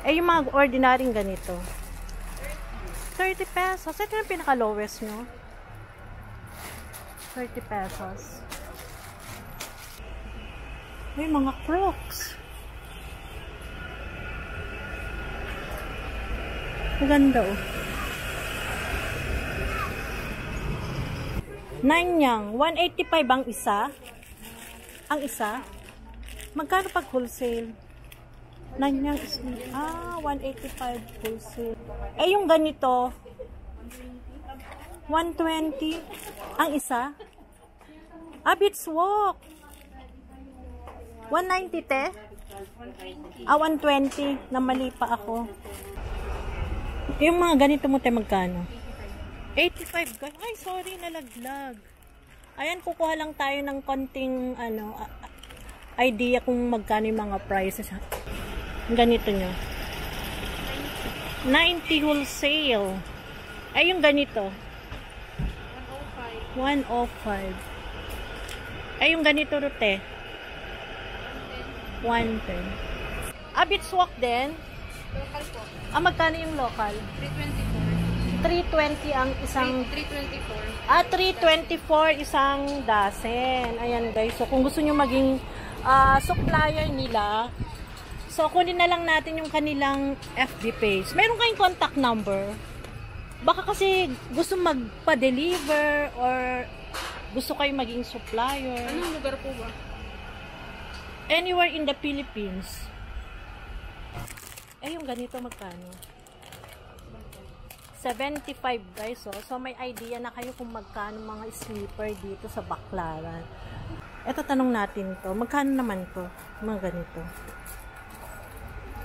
Eh, yung mga ordinaryong ganito. 30 pesos. Ito yung pinaka-lowest nyo. 30 pesos. May mga Crocs. Maganda oh. Nanyang. 185 ang isa. Ang isa. Magkano pag wholesale? Nanyang is 185 wholesale. Eh, yung ganito, 120 ang isa. Beats Walk. 190 te? 120. Namali pa ako. Yung mga ganito mo te, magkano? 85 guys. Ay, sorry, nalaglag. Ayan, kukuha lang tayo ng konting, idea kung magkano yung mga prices. Ganito nyo. 90 wholesale. Ay, yung ganito. 105. Ay, yung ganito rute. 110. Beats Walk din? Local po. Magkano yung local? 324. 320 ang isang... 324. 324 isang dozen. Ayan guys. So, kung gusto nyo maging supplier nila, so, kunin na lang natin yung kanilang FB page. Meron kayong contact number. Baka kasi gusto magpa-deliver or gusto kayong maging supplier. Anong lugar po ba? Anywhere in the Philippines. Eh, yung ganito magkano? 75 guys. So, may idea na kayo kung magkano mga sleeper dito sa Baclaran. Ito, tanong natin to. Magkano naman to? Mga ganito.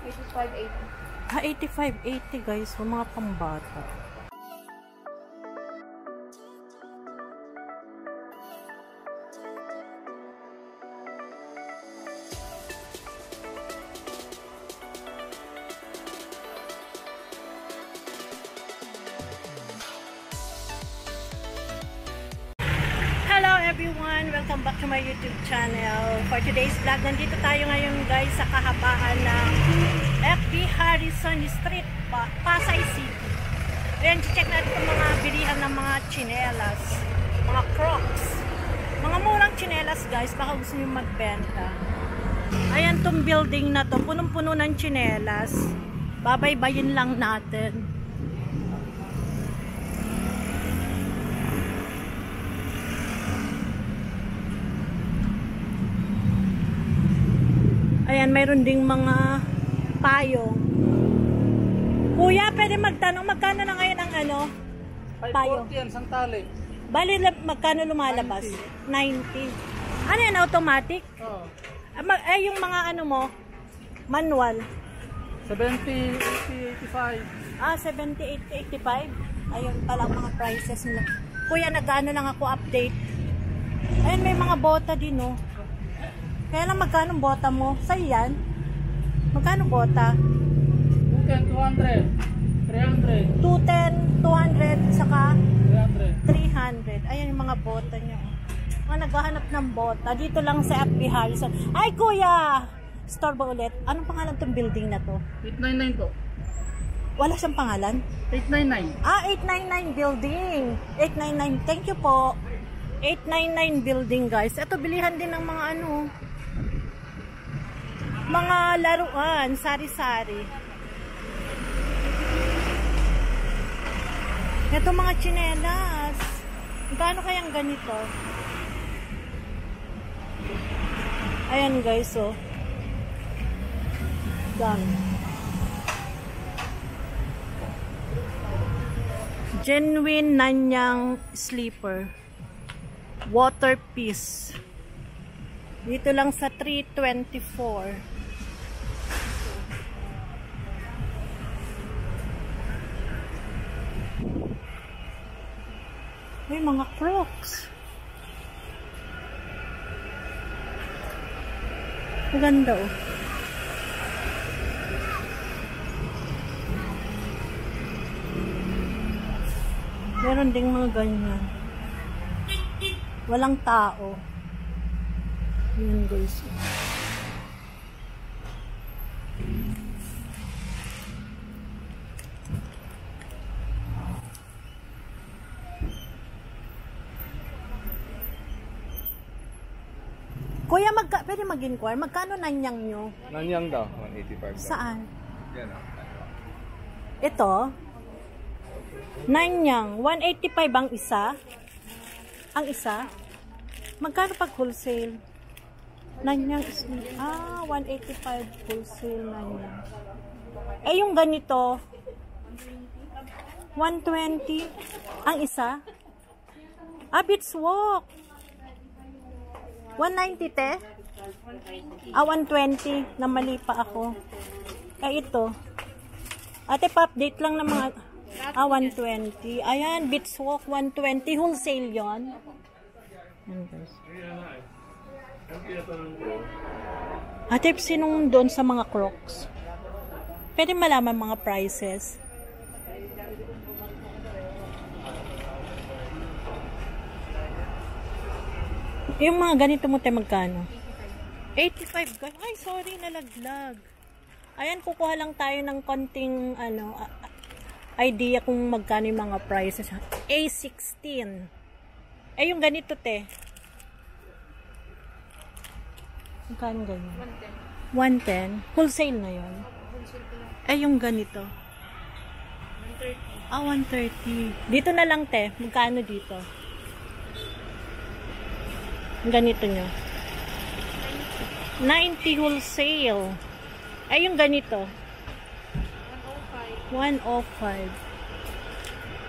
8580. 85, 80 guys. So, mga pambata. Everyone, welcome back to my YouTube channel. For today's vlog, nandito tayo ngayon guys sa kahabaan ng FB Harrison Street, Pasay City. Ayan, check natin itong mga bilihan ng mga chinelas, mga Crocs, mga murang chinelas guys, baka gusto nyo magbenta. Ayan, itong building na to, punong-puno ng chinelas. Babaybayin lang natin. Ayan, mayroon ding mga payong. Kuya, pwede magtanong, magkano na ngayon ang payong? 540 yan, santali. Bali, magkano lumalabas? 90. Ano yan, automatic? Oo. Yung mga mo, manual? 70, 80, 85. 70, 85. Ayun pala mga prices nila. Kuya, nag-ano lang ako update. Ayun, may mga bota din, oh. Kaya lang, magkano bota mo? Sa'yo yan? Magkano bota? 210, 200, 300. 210, 200, saka 300. 300. Ayan yung mga bota nyo. Mga naghahanap ng bota. Dito lang sa FB Harrison. Ay, kuya! Store ba ulit? Anong pangalan tong building na to? 899 po. Wala siyang pangalan? 899. 899 building. 899. Thank you po. 899 building, guys. Ito, bilihan din ng mga mga laruan, sari-sari. Ito mga tsinelas. Magkano kayang ganito? Ayan guys, oh. Dami. Genuine Nanyang sleeper. Water piece. Dito lang sa 324. May mga Crocs. Maganda, oh. Meron ding mga ganyan. Walang tao. Yan guys. Kuya, pwede mag-inquire? Magkano nanyang nyo? Nanyang daw, 185 daw. Saan? Yan o. Ito? Nanyang. 185 ang isa? Ang isa? Magkano pag wholesale? Nanyang is... 185 wholesale nanyang. Eh, yung ganito, 120 ang isa? Beadswalk. 190 te? 120. Na mali pa ako. Eh, ito. Ate, pa-update lang ng mga... 120. Ayan, Beadswalk, 120. Wholesale yon. Ate, sinong doon sa mga Crocs? Pwede malaman mga prices. Yung mga ganito mo tayo magkano? 85 guys. Ay, sorry, nalaglag. Ayan, kukuha lang tayo ng konting idea kung magkano yung mga prices. A16. Eh, yung ganito, te. Magkano ganyan? 110. Wholesale na yun. Eh, yung ganito. 130. Dito na lang, te. Magkano dito? Ganito nyo. 90 wholesale. Ay, yung ganito. 105.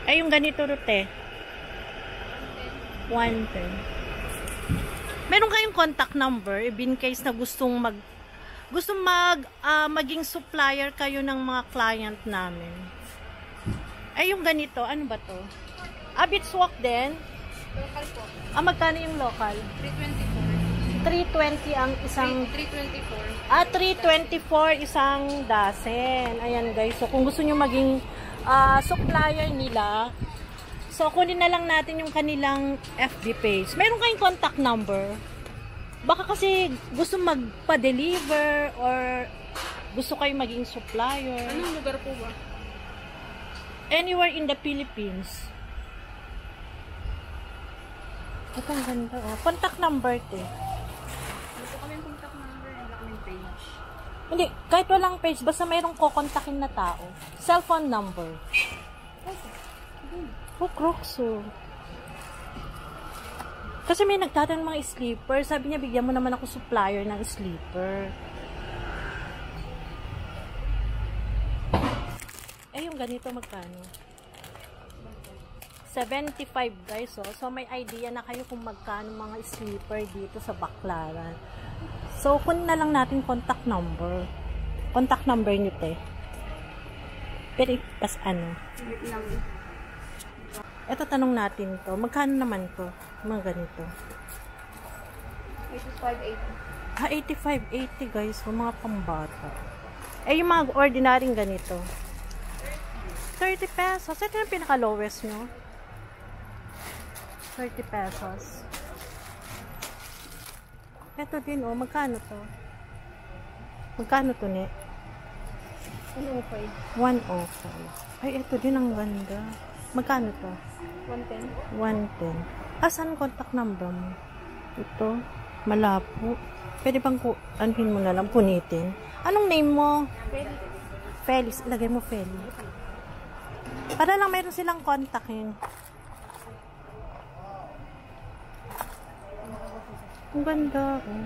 Ay, yung ganito rote. 110. Meron kayong contact number in case na gustong maging supplier kayo ng mga client namin. Ay, yung ganito. Ano ba to? Beadswalk din. Local po. Magkano yung local? 324. 320 ang isang... 324. 324 isang dozen. Ayan guys. So, kung gusto nyo maging supplier nila, so, kunin na lang natin yung kanilang FB page. Meron kayong contact number. Baka kasi gusto magpa-deliver or gusto kayong maging supplier. Anong lugar po ba? Anywhere in the Philippines. Ito ang ganda. Contact number to. Gusto kami yung contact number, wala kaming page. Hindi, kahit walang page, basta mayroong kukontakin na tao. Cellphone number. Crocs. Kasi may nagtatanong mga sleeper. Sabi niya, bigyan mo naman ako supplier ng sleeper. Eh, yung ganito magkano? 75 guys, oh. So may idea na kayo kung magkano mga sleeper dito sa Baclaran. So kunin na lang natin contact number. Contact number nyo, te. Pero pas ano? Ito tanong natin to. Magkano naman to? Mga ganito. 8580. 85, 80 guys. So, mga pambata. Eh, yung mga ordinaryong ganito. 30 pesos. Ito yung pinaka-lowest nyo. 30 pesos. Ito din, oh. Magkano to? Magkano to, ne? 105. 105. Ay, ito din ang ganda. Magkano to? 110. 110. Asan contact number mo? Ito. Malabo. Pwede bang anhin mo na lang, punitin? Anong name mo? Felix. Ilagay mo Felix. Para lang mayroon silang kontakin. Ang ganda. Oh.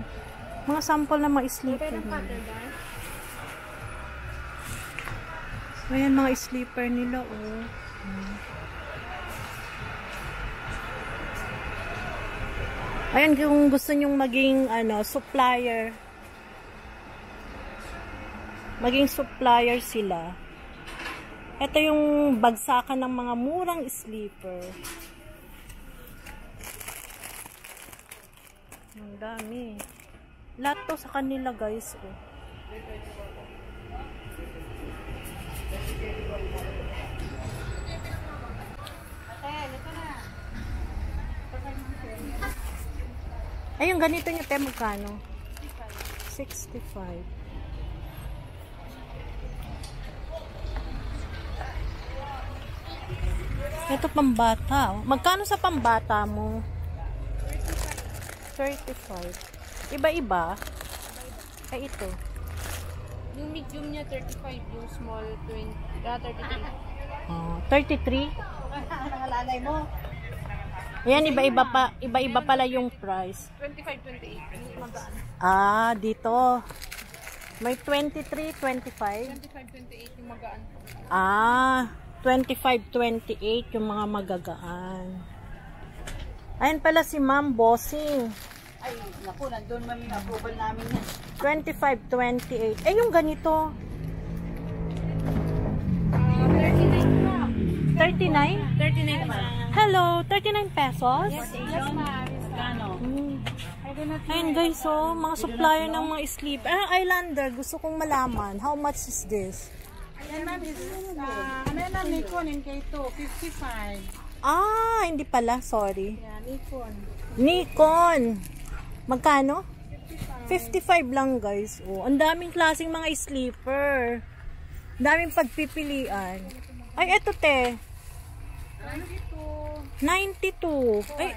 Mga sample na mga sleeper. Ayan, mga sleeper nila. Oh. Ayan, kung gusto nyong maging supplier. Maging supplier sila. Ito yung bagsakan ng mga murang sleeper. Ang dami. Lahat to sa kanila, guys. Oh. Ay, yung ganito nyo, te, magkano? 65. Ito pambata. Oh. Magkano sa pambata mo? 35. Iba-iba. Ay, ito. Yung medium niya 35, yung small 33. Oh, 33. Nangalalay mo. Ayan, iba-iba pala yung price. 25, 28. Yung magaan. Ah, dito. May 23, 25. 25, 28 yung magaan. Ah, 25, 28 yung mga magagaan. Ayan pala si Ma'am Bossing. Ay, naku, nandun man yung approval namin yan. 25, 28. Eh, yung ganito. 39 pa. 39? 39 pa. Hello, 39 pesos? Yes, ma'am. Kano? Ayan guys, so, mga supplier ng mga sleep. Islander, gusto kong malaman. How much is this? Yan ma'am, ano yan ma'am, Nikon, NK2, 55. Ah, hindi pala, sorry. Yan, Nikon. Nikon. Magkano? 55 lang guys. Oh, ang daming klaseng mga sleeper. Daming pagpipilian. Ay, eto te. 92. Ay,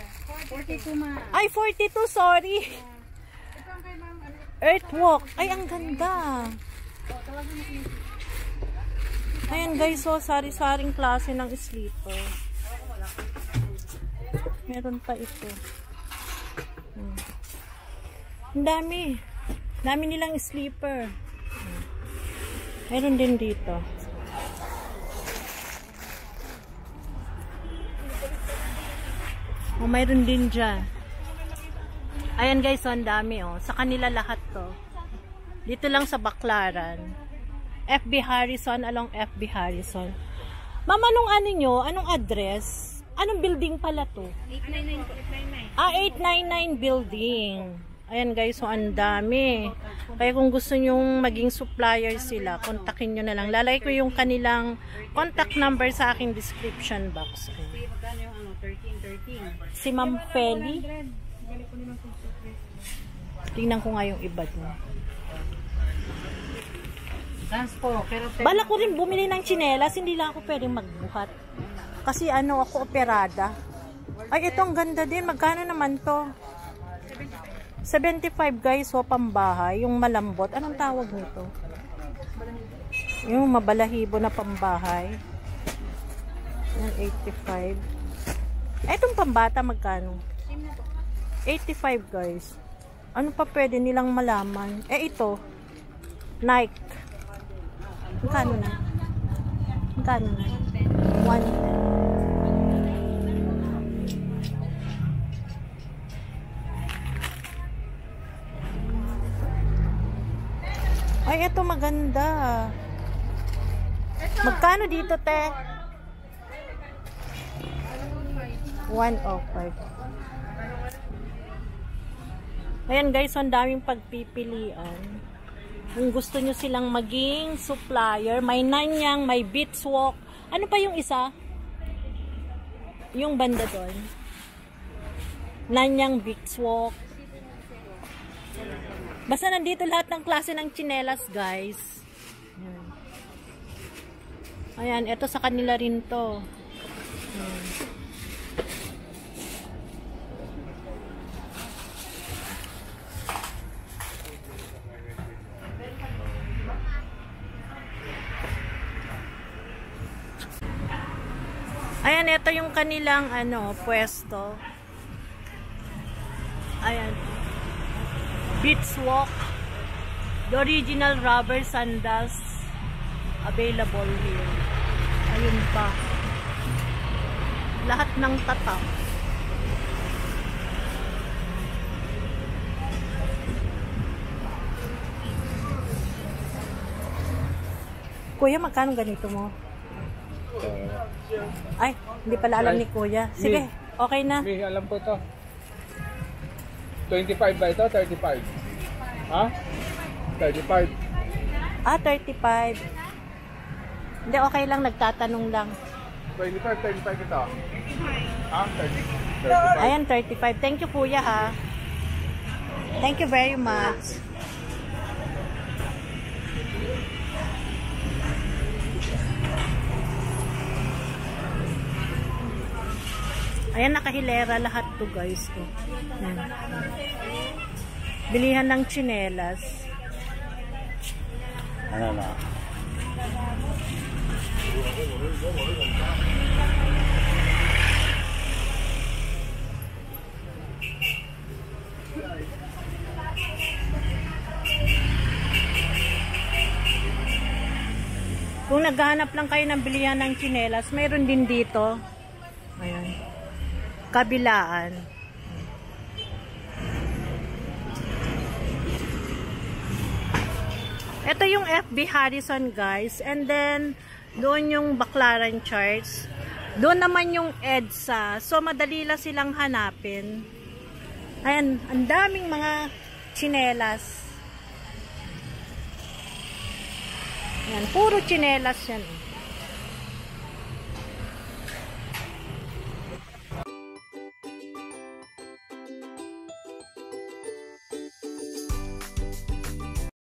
42 ma'am. ay 42, sorry. Earthwalk. Ay, ang ganda. Ayan guys, so sari-saring klase ng sleeper. Meron pa ito. Ang dami. Dami nilang sleeper. Meron din dito. Oh, mayroon din dyan. Ayan guys, so ang dami oh. Sa kanila lahat to. Dito lang sa Baclaran. FB Harrison, along FB Harrison. Ma'am, anong ano nyo? Anong address? Anong building pala to? 899 po. 899. Ah, 899 building. Ayan guys, so ang dami. Kaya kung gusto nyong maging supplier sila, kontakin nyo na lang. Lalagay ko yung kanilang contact number sa aking description box. Ayan. Magkano yung ano? 13. Si Ma'am Feli. Tingnan ko nga yung iba niya. Bala ko rin bumili ng tsinelas, hindi lang ako pwedeng magbuhat. Kasi ano, ako operada. Ay, ito ang ganda din. Magkano naman to? 75 guys, so pambahay. Yung malambot. Anong tawag nito? Yung mabalahibo na pambahay. Yan, 85. Itong pambata magkano? 85 guys. Ano pa pwede nilang malaman? Eh ito, Nike. Magkano na? Magkano na? 110. Ay, ito maganda. Magkano dito, te? 105. Ayan guys, ang daming pagpipilian. Kung gusto nyo silang maging supplier, may Nanyang, may Beachwalk. Ano pa yung isa? Yung banda doon. Nanyang, Beachwalk. Basta nandito lahat ng klase ng tsinelas, guys. Ayan, ito sa kanila rin to. Ayan, ito yung kanilang ano, pwesto. Ayan. Beachwalk. The original rubber sandals available here. Ayun pa. Lahat ng tatak. Kuya, magkano ganito mo? Ay, hindi pala alam ni Kuya. Sige, okay na. May alam ko to. 25 ba ito? 35? Ha? 35. Ah, 35. Hindi, okay lang. Nagtatanong lang. 25, 35 ito. Ha? 35. Ayan, 35. Thank you, Kuya, ha. Thank you very much. Ayan, nakahilera lahat to guys. Ayan. Bilihan ng tsinelas. Ano na? Kung naghahanap lang kayo ng bilihan ng tsinelas, mayroon din dito. Ayan. Kabilaan. Ito yung FB Harrison, guys. And then, doon yung Baclaran Charts. Doon naman yung EDSA. So, madali lang silang hanapin. Ayan, ang daming mga tsinelas. Yan, puro tsinelas yan.